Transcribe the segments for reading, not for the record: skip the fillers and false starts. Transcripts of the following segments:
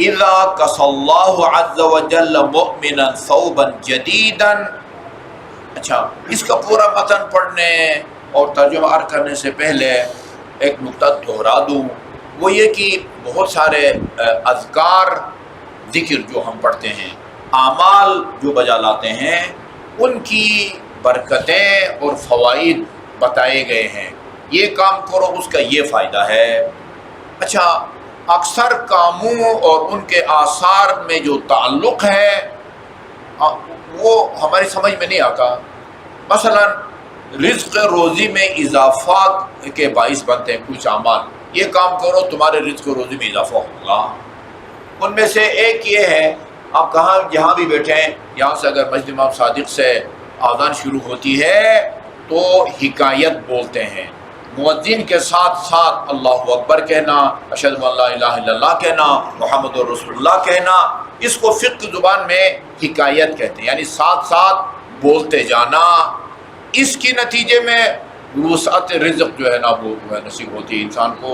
اذا کس اللہ عز وجل مؤمنا ثوبا جدیدا. اچھا، اس کا پورا متن پڑھنے اور ترجمہ عرض کرنے سے پہلے ایک نقطہ دہرا دوں، وہ یہ کہ بہت سارے اذکار ذکر جو ہم پڑھتے ہیں، اعمال جو بجا لاتے ہیں، ان کی برکتیں اور فوائد بتائے گئے ہیں. یہ کام کرو اس کا یہ فائدہ ہے. اچھا، اکثر کاموں اور ان کے آثار میں جو تعلق ہے وہ ہماری سمجھ میں نہیں آتا. مثلا رزق روزی میں اضافہ کے باعث بنتے ہیں کچھ اعمال، یہ کام کرو تمہارے رزق روزی میں اضافہ ہوگا. ان میں سے ایک یہ ہے، آپ کہاں جہاں بھی بیٹھے ہیں، یہاں سے اگر مسجد امام صادق سے آذان شروع ہوتی ہے تو حکایت بولتے ہیں، مؤذن کے ساتھ ساتھ اللہ اکبر کہنا، اشہد ان لا الہ الا اللہ کہنا، محمد رسول اللہ کہنا. اس کو فقہ زبان میں حکایت کہتے ہیں، یعنی ساتھ ساتھ بولتے جانا. اس کے نتیجے میں وسعت رزق جو ہے نا وہ نصیب ہوتی ہے انسان کو.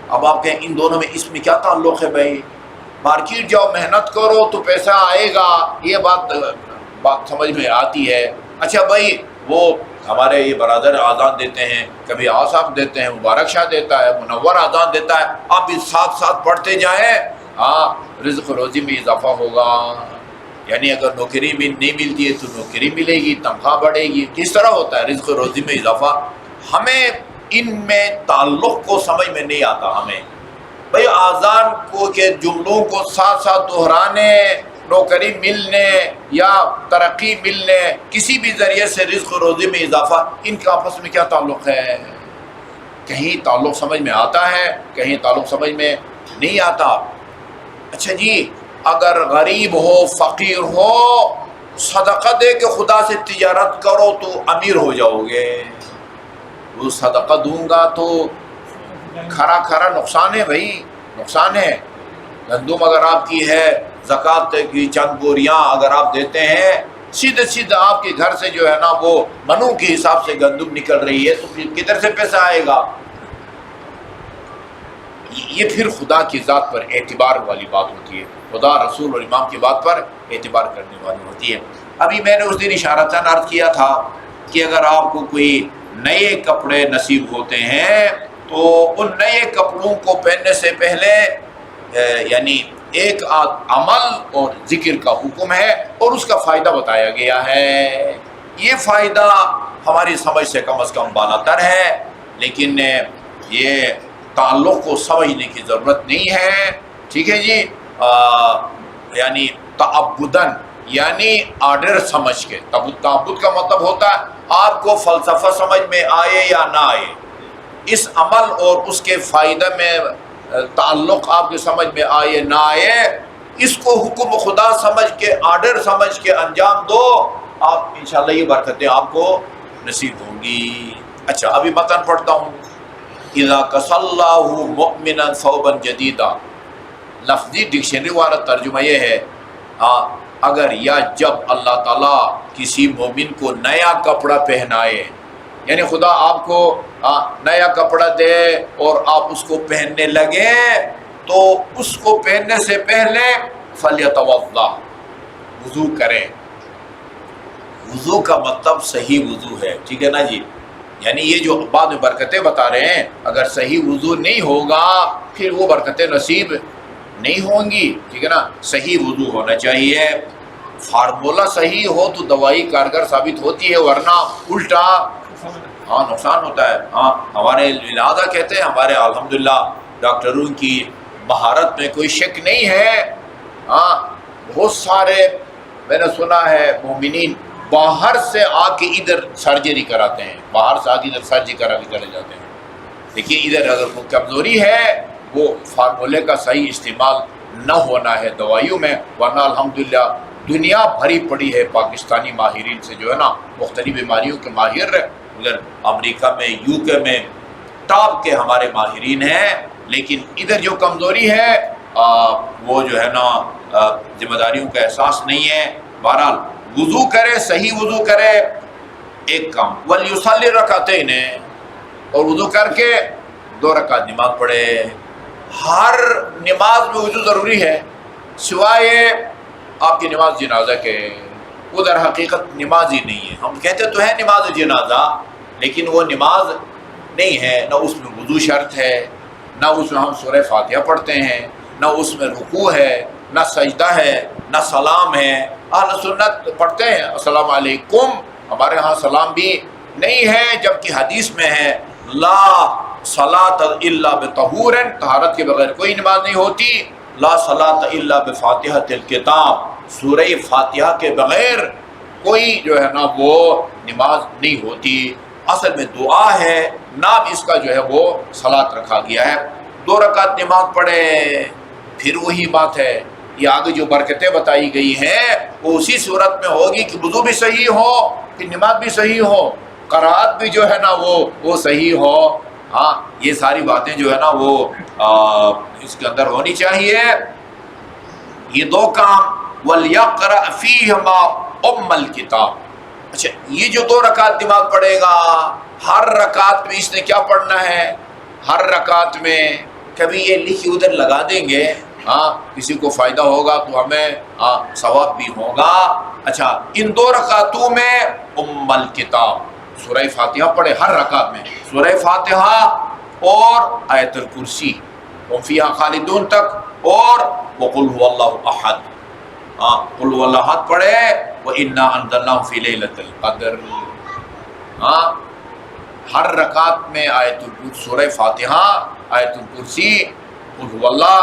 اب آپ کہیں ان دونوں میں اس میں کیا تعلق ہے بھائی؟ مارکیٹ جاؤ، محنت کرو تو پیسہ آئے گا، یہ بات سمجھ میں آتی ہے. اچھا بھائی، وہ ہمارے یہ برادر آزان دیتے ہیں، کبھی آصاف دیتے ہیں، مبارک شاہ دیتا ہے، منور آزان دیتا ہے، آپ بھی ساتھ ساتھ پڑھتے جائیں، ہاں رزق روزی میں اضافہ ہوگا. یعنی اگر نوکری بھی نہیں ملتی ہے تو نوکری ملے گی، تنخواہ بڑھے گی. کس طرح ہوتا ہے رزق روزی میں اضافہ؟ ہمیں ان میں تعلق کو سمجھ میں نہیں آتا. ہمیں بھئی آذان کو کے جملوں کو ساتھ ساتھ دہرانے، نوکری ملنے یا ترقی ملنے، کسی بھی ذریعے سے رزق روزی میں اضافہ، ان کا آپس میں کیا تعلق ہے؟ کہیں تعلق سمجھ میں آتا ہے، کہیں تعلق سمجھ میں نہیں آتا. اچھا جی، اگر غریب ہو، فقیر ہو، صدقہ دے کے خدا سے تجارت کرو تو امیر ہو جاؤ گے. وہ صدقہ دوں گا تو کھرا نقصان ہے بھائی، نقصان ہے. گندم اگر آپ کی ہے، زکوٰۃ کی چند بوریاں اگر آپ دیتے ہیں، سیدھے آپ کے گھر سے جو ہے نا وہ منو کے حساب سے گندم نکل رہی ہے، تو پھر کدھر سے پیسہ آئے گا؟ یہ پھر خدا کی ذات پر اعتبار والی بات ہوتی ہے، خدا رسول اور امام کی بات پر اعتبار کرنے والی ہوتی ہے. ابھی میں نے اس دن اشارتاً عرض کیا تھا کہ اگر آپ کو کوئی نئے کپڑے نصیب ہوتے ہیں تو ان نئے کپڑوں کو پہننے سے پہلے یعنی ایک عمل اور ذکر کا حکم ہے اور اس کا فائدہ بتایا گیا ہے. یہ فائدہ ہماری سمجھ سے کم از کم بالاتر ہے، لیکن یہ تعلق کو سمجھنے کی ضرورت نہیں ہے. ٹھیک ہے جی، یعنی تعبداً، یعنی آرڈر سمجھ کے. تعبد کا مطلب ہوتا ہے آپ کو فلسفہ سمجھ میں آئے یا نہ آئے، اس عمل اور اس کے فائدہ میں تعلق آپ کے سمجھ میں آئے نہ آئے، اس کو حکم خدا سمجھ کے، آرڈر سمجھ کے انجام دو، آپ انشاءاللہ یہ برکتیں آپ کو نصیب ہوں گی. اچھا، ابھی متن پڑھتا ہوں. اذا کس اللہ مؤمنا ثوبا جدیدا، لفظی ڈکشنری والا ترجمہ یہ ہے اگر یا جب اللہ تعالیٰ کسی مومن کو نیا کپڑا پہنائے، یعنی خدا آپ کو نیا کپڑا دے اور آپ اس کو پہننے لگے، تو اس کو پہننے سے پہلے فلیتوضا، وضو کریں. وضو کا مطلب صحیح وضو ہے. ٹھیک ہے نا جی؟ یعنی یہ جو بعد میں برکتیں بتا رہے ہیں، اگر صحیح وضو نہیں ہوگا پھر وہ برکتیں نصیب نہیں ہوں گی. ٹھیک ہے نا؟ صحیح وضو ہونا چاہیے. فارمولہ صحیح ہو تو دوائی کارگر ثابت ہوتی ہے، ورنہ الٹا نقصان ہوتا ہے. ہمارے لہٰذا کہتے ہیں، ہمارے الحمدللہ ڈاکٹروں کی مہارت میں کوئی شک نہیں ہے. بہت سارے میں نے سنا ہے مومنین باہر سے آ کے ادھر سرجری کراتے ہیں، باہر سے آ کے ادھر سرجری کرا کے چلے جاتے ہیں. لیکن ادھر اگر کوئی کمزوری ہے، وہ فارمولے کا صحیح استعمال نہ ہونا ہے دوائیوں میں، ورنہ الحمدللہ دنیا بھری پڑی ہے پاکستانی ماہرین سے جو ہے نا، مختلف بیماریوں کے ماہر. ادھر امریکہ میں، یو کے میں ٹاپ کے ہمارے ماہرین ہیں. لیکن ادھر جو کمزوری ہے وہ جو ہے نا ذمہ داریوں کا احساس نہیں ہے. بہرحال وضو کرے، صحیح وضو کرے. ایک کام ولیصلی رکعتین، اور وضو کر کے 2 رکعت نماز پڑھے. ہر نماز میں وضو ضروری ہے. سوائے آپ کی نماز جنازہ کے، وہ در حقیقت نماز ہی نہیں ہے. ہم کہتے تو ہیں نماز جنازہ، لیکن وہ نماز نہیں ہے. نہ اس میں وضو شرط ہے، نہ اس میں ہم سورہ فاتحہ پڑھتے ہیں، نہ اس میں رکوع ہے، نہ سجدہ ہے، نہ سلام ہے. اہل سنت پڑھتے ہیں السلام علیکم، ہمارے ہاں سلام بھی نہیں ہے، جبکہ حدیث میں ہے لا صلاۃ الا بطہور، طہارت کے بغیر کوئی نماز نہیں ہوتی. لا صلاۃ الا بفاتحۃ الکتاب، سورہ فاتحہ کے بغیر کوئی جو ہے نا وہ نماز نہیں ہوتی. اصل میں دعا ہے، نام اس کا جو ہے وہ صلاۃ رکھا گیا ہے. 2 رکعت نماز پڑھے، پھر وہی بات ہے، یہ آگے جو برکتیں بتائی گئی ہیں وہ اسی صورت میں ہوگی کہ وضو بھی صحیح ہو، کہ نماز بھی صحیح ہو، قرات بھی جو ہے نا وہ صحیح ہو. ہاں یہ ساری باتیں جو ہے نا وہ اس کے اندر ہونی چاہیے. یہ 2 کام. وَلْيَقْرَأْ فِيهِمَا أُمَّ الْكِتَابِ. اچھا یہ جو 2 رکعت نماز پڑھے گا، ہر رکعت میں اس نے کیا پڑھنا ہے؟ ہر رکعت میں کبھی یہ لکھی ادھر لگا دیں گے، ہاں کسی کو فائدہ ہوگا تو ہمیں ثواب بھی ہوگا. اچھا ان 2 رکعتوں میں ام الکتاب، سورہ فاتحہ پڑھے ہر رکعت میں، سورہ فاتحہ اور آیت الکرسی ہم فیہا خالدون تک، اور وقل هو اللہ احد، قل هو اللہ احد پڑھے، وَإِنَّا أَنزَلْنَاهُ فِي لَيْلَةِ الْقَدْرِ. ہر رکعت میں آیت الکرسی، سورہ فاتحہ، آیت الکرسی، قل هو اللہ،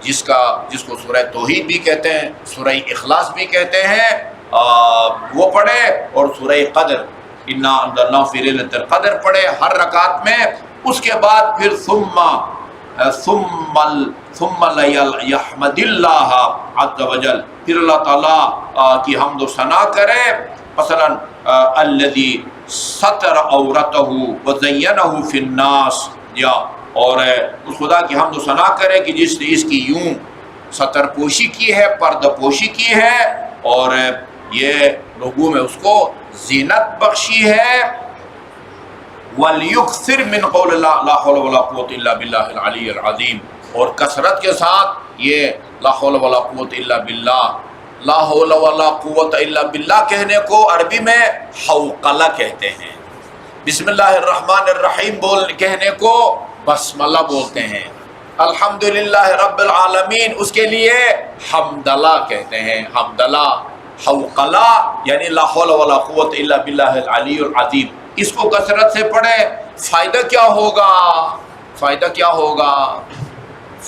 جس کو سورہ توحید بھی کہتے ہیں، سورہ اخلاص بھی کہتے ہیں، وہ پڑھے، اور سورہ قدر انا انزلناہ فی لیلۃ القدر پڑھے ہر رکعت میں. اس کے بعد پھر ثم یحمد اللہ عز وجل، پھر اللہ تعالیٰ کی حمد و ثنا کرے. مثلا الذی ستر عورتہ وزینہ فی الناس، یا اور اس خدا کی حمد و ثنا کرے کہ جس نے اس کی یوں ستر پوشی کی ہے، پردہ پوشی کی ہے، اور یہ لوگوں میں اس کو زینت بخشی ہے. وَلْيُكْثِرْ مِنْ قَوْلِ لَا حَوْلَ وَلَا قُوَّةَ إِلَّا بِاللَّهِ الْعَلِيِّ الْعَظِيمِ، اور کثرت کے ساتھ یہ لا حول ولا قوت الا باللہ، لا حول ولا قوت الا باللہ کہنے کو عربی میں حوقلہ کہتے ہیں. بسم اللہ الرحمن الرحیم کہنے کو بسملہ بولتے ہیں. الحمدللہ رب العالمین اس کے لیے حمدلہ کہتے ہیں. حمدلہ، حوقلہ یعنی لا حول ولا قوت الا باللہ العلی العظیم. اس کو کثرت سے پڑھے. فائدہ کیا ہوگا؟ فائدہ کیا ہوگا؟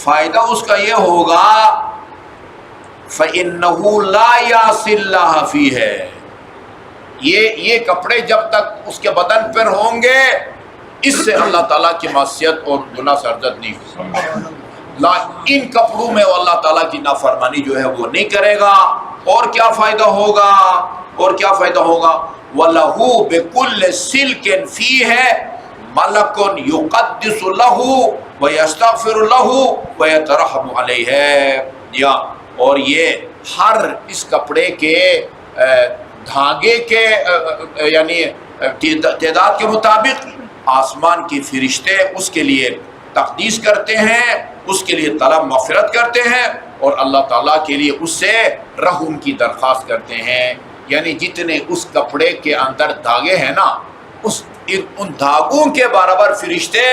فائدہ اس کا یہ ہوگا فَإِنَّهُ لَا يَعْصِي اللَّهَ فِيهِ، یہ کپڑے جب تک اس کے بدن پر ہوں گے اس سے اللہ تعالیٰ کی معصیت اور گناہ سرزد نہیں ہوگا. ان کپڑوں میں وہ اللہ تعالیٰ کی نافرمانی جو ہے وہ نہیں کرے گا. اور کیا فائدہ ہوگا؟ اور کیا فائدہ ہوگا؟ وَلَهُ بِكُلِّ سِلْكٍ فِيهِ مَلَكٌ يُقَدِّسُ لَهُ وَيَسْتَغْفِرُ لَهُ وَيَتَرَحَمُ عَلَيْهِ. یا اور یہ ہر اس کپڑے کے دھاگے کے یعنی تعداد کے مطابق آسمان کے فرشتے اس کے لیے تقدیس کرتے ہیں، اس کے لیے طلب مغفرت کرتے ہیں، اور اللہ تعالیٰ کے لیے اس سے رحم کی درخواست کرتے ہیں. یعنی جتنے اس کپڑے کے اندر دھاگے ہیں نا، ان دھاگوں کے برابر فرشتے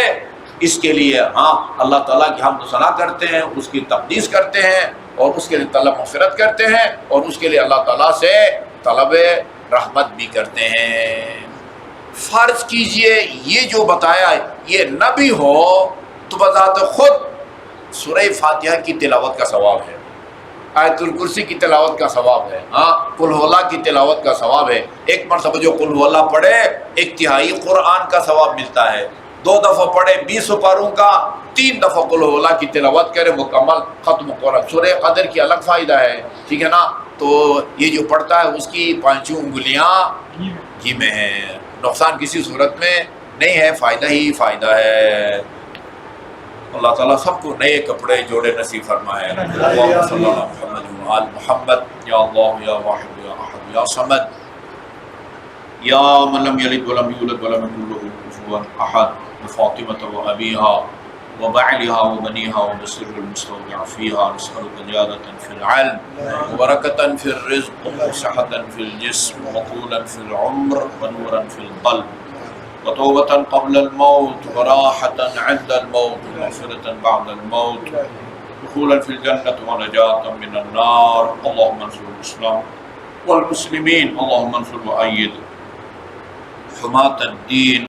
اس کے لیے اللہ تعالیٰ کی حمد و ثنا کرتے ہیں، اس کی تقدیس کرتے ہیں، اور اس کے لیے طلب مغفرت کرتے ہیں، اور اس کے لیے اللہ تعالیٰ سے طلب رحمت بھی کرتے ہیں. فرض کیجئے یہ جو بتایا یہ نہ بھی ہو تو بذات خود سورہ فاتحہ کی تلاوت کا ثواب ہے، آیت الکرسی کی تلاوت کا ثواب ہے، قل هو اللہ کی تلاوت کا ثواب ہے. ایک مرتبہ جو قل هو اللہ پڑھے 1/3 قرآن کا ثواب ملتا ہے. 2 دفعہ پڑھے 20 پاروں کا، 3 دفعہ قل هو اللہ کی تلاوت کرے مکمل ختم قرآن. سورہ قدر کی الگ فائدہ ہے، ٹھیک ہے نا. تو یہ جو پڑھتا ہے اس کی 5 انگلیاں گھی میں ہیں. نقصان کسی صورت میں نہیں ہے، فائدہ ہی فائدہ ہے. اللہ تعالیٰ سب کو نئے کپڑے جوڑے نصیب فرمائے. اللہم صلی اللہ محمد و آل محمد. یا اللہ یا واحد یا احد یا صمد یا من لم یلد ولم یولد ولم یکن له کفوا احد. فاطمة و ابیہا وبعلها وبنيها وبسر المستودع فيها، نسألك زيادة في العلم وبركة في الرزق وصحة في الجسم وطولا في العمر ونورا في القلب وتوبة قبل الموت وراحة عند الموت ومغفرة بعد الموت، دخولا في الجنة ونجاة من النار. اللهم انصر الإسلام والمسلمين، اللهم انصر وأيد حماة الدين